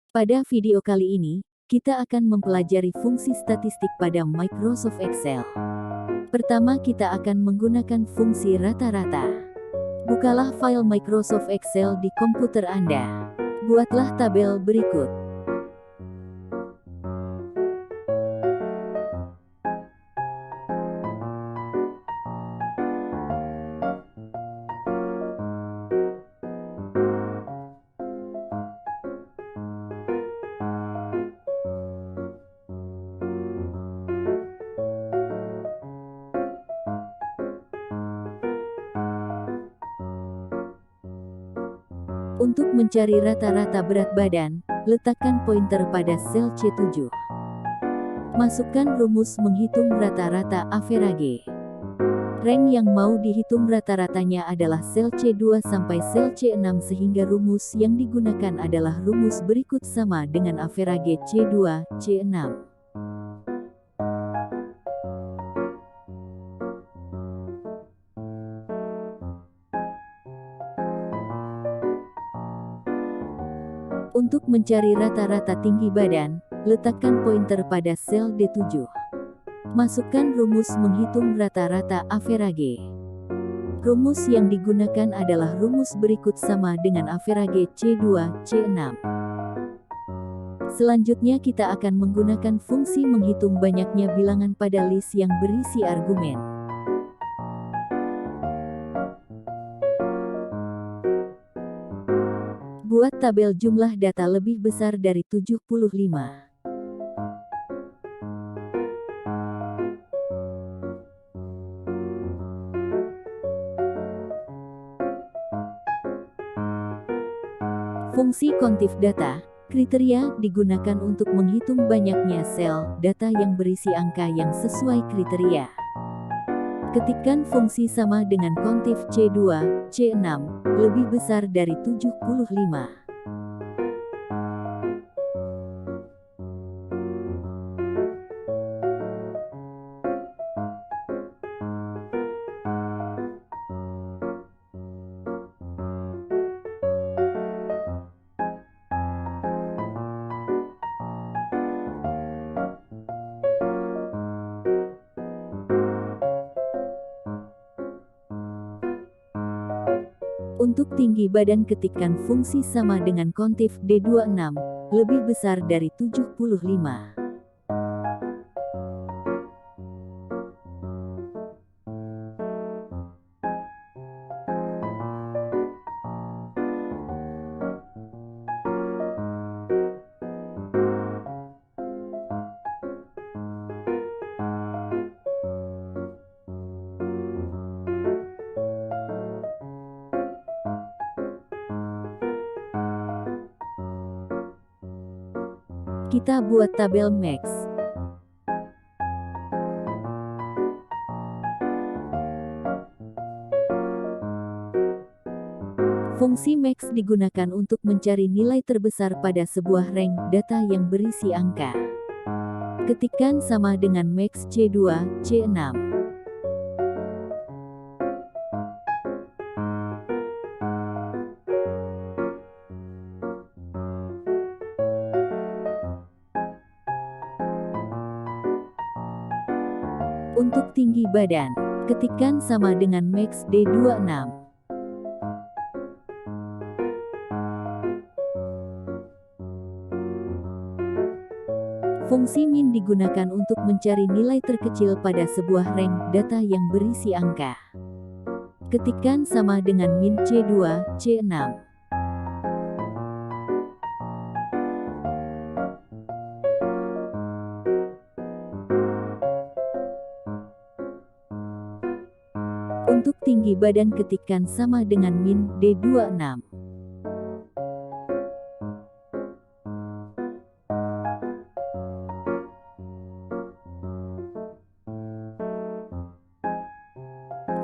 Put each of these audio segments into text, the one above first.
Pada video kali ini, kita akan mempelajari fungsi statistik pada Microsoft Excel. Pertama, kita akan menggunakan fungsi rata-rata. Bukalah file Microsoft Excel di komputer Anda. Buatlah tabel berikut. Untuk mencari rata-rata berat badan, letakkan pointer pada sel C7. Masukkan rumus menghitung rata-rata average. Rank yang mau dihitung rata-ratanya adalah sel C2 sampai sel C6 sehingga rumus yang digunakan adalah rumus berikut sama dengan average C2, C6. Untuk mencari rata-rata tinggi badan, letakkan pointer pada sel D7. Masukkan rumus menghitung rata-rata average. Rumus yang digunakan adalah rumus berikut sama dengan average C2, C6. Selanjutnya kita akan menggunakan fungsi menghitung banyaknya bilangan pada list yang berisi argumen. Buat tabel jumlah data lebih besar dari 75. Fungsi kontif data, kriteria, digunakan untuk menghitung banyaknya sel data yang berisi angka yang sesuai kriteria. Ketikkan fungsi sama dengan kontif C2, C6, lebih besar dari 75. Untuk tinggi badan ketikkan fungsi sama dengan kontif D26, lebih besar dari 75. Kita buat tabel max. Fungsi max digunakan untuk mencari nilai terbesar pada sebuah rank data yang berisi angka. Ketikkan sama dengan max C2, C6. Untuk tinggi badan, ketikkan sama dengan max D26. Fungsi min digunakan untuk mencari nilai terkecil pada sebuah rank data yang berisi angka. Ketikkan sama dengan min C2, C6. Untuk tinggi badan ketikkan sama dengan min D26.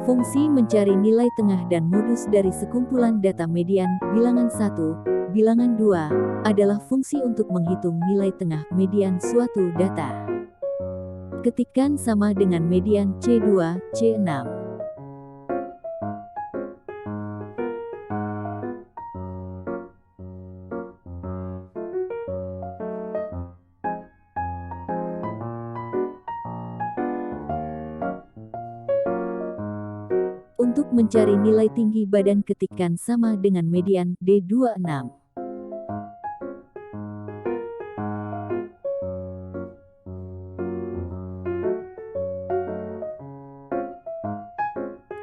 Fungsi mencari nilai tengah dan modus dari sekumpulan data median, bilangan 1, bilangan 2, adalah fungsi untuk menghitung nilai tengah median suatu data. Ketikkan sama dengan median C2, C6. Untuk mencari nilai tinggi badan ketikkan sama dengan median D26.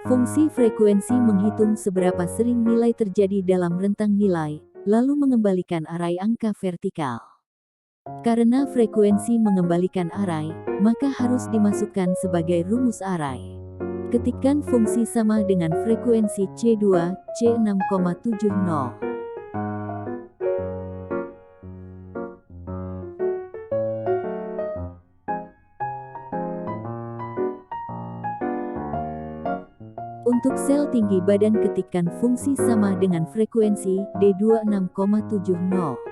Fungsi frekuensi menghitung seberapa sering nilai terjadi dalam rentang nilai, lalu mengembalikan arai angka vertikal. Karena frekuensi mengembalikan arai, maka harus dimasukkan sebagai rumus arai. Ketikkan fungsi sama dengan frekuensi C2, C6,70. Untuk sel tinggi badan ketikkan fungsi sama dengan frekuensi D26,70.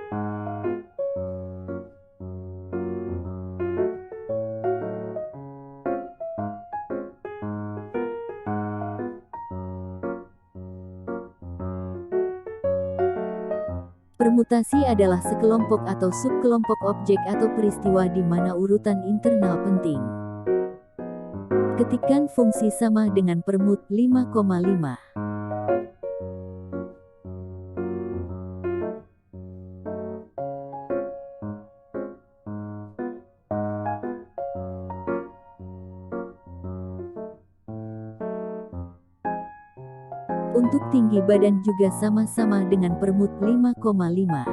Permutasi adalah sekelompok atau subkelompok objek atau peristiwa di mana urutan internal penting. Ketikkan fungsi sama dengan permut 5,5. Untuk tinggi badan juga sama-sama dengan permut 5,5.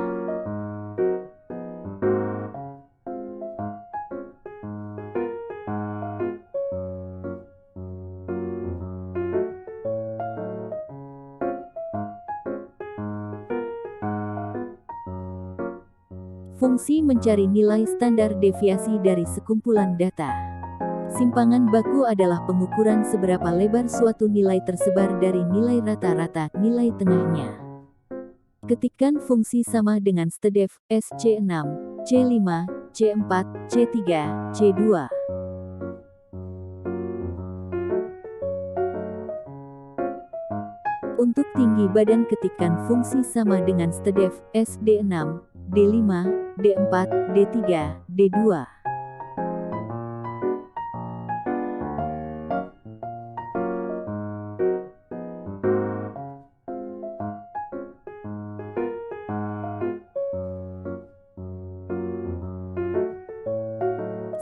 Fungsi mencari nilai standar deviasi dari sekumpulan data. Simpangan baku adalah pengukuran seberapa lebar suatu nilai tersebar dari nilai rata-rata nilai tengahnya. Ketikkan fungsi sama dengan stdef, SC6, C5, C4, C3, C2. Untuk tinggi badan ketikkan fungsi sama dengan stdef, SD6, D5, D4, D3, D2.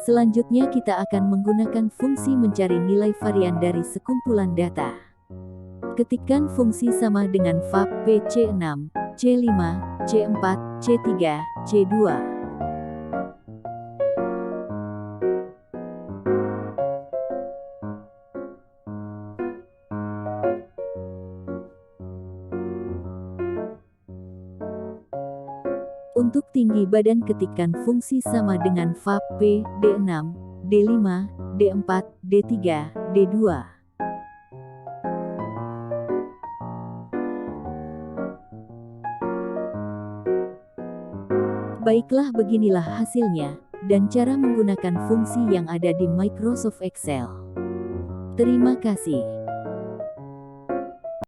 Selanjutnya kita akan menggunakan fungsi mencari nilai varian dari sekumpulan data. Ketikkan fungsi sama dengan VAB PC6, C5, C4, C3, C2. Untuk tinggi badan ketikkan fungsi sama dengan VAB P, D6, D5, D4, D3, D2. Baiklah, beginilah hasilnya, dan cara menggunakan fungsi yang ada di Microsoft Excel. Terima kasih.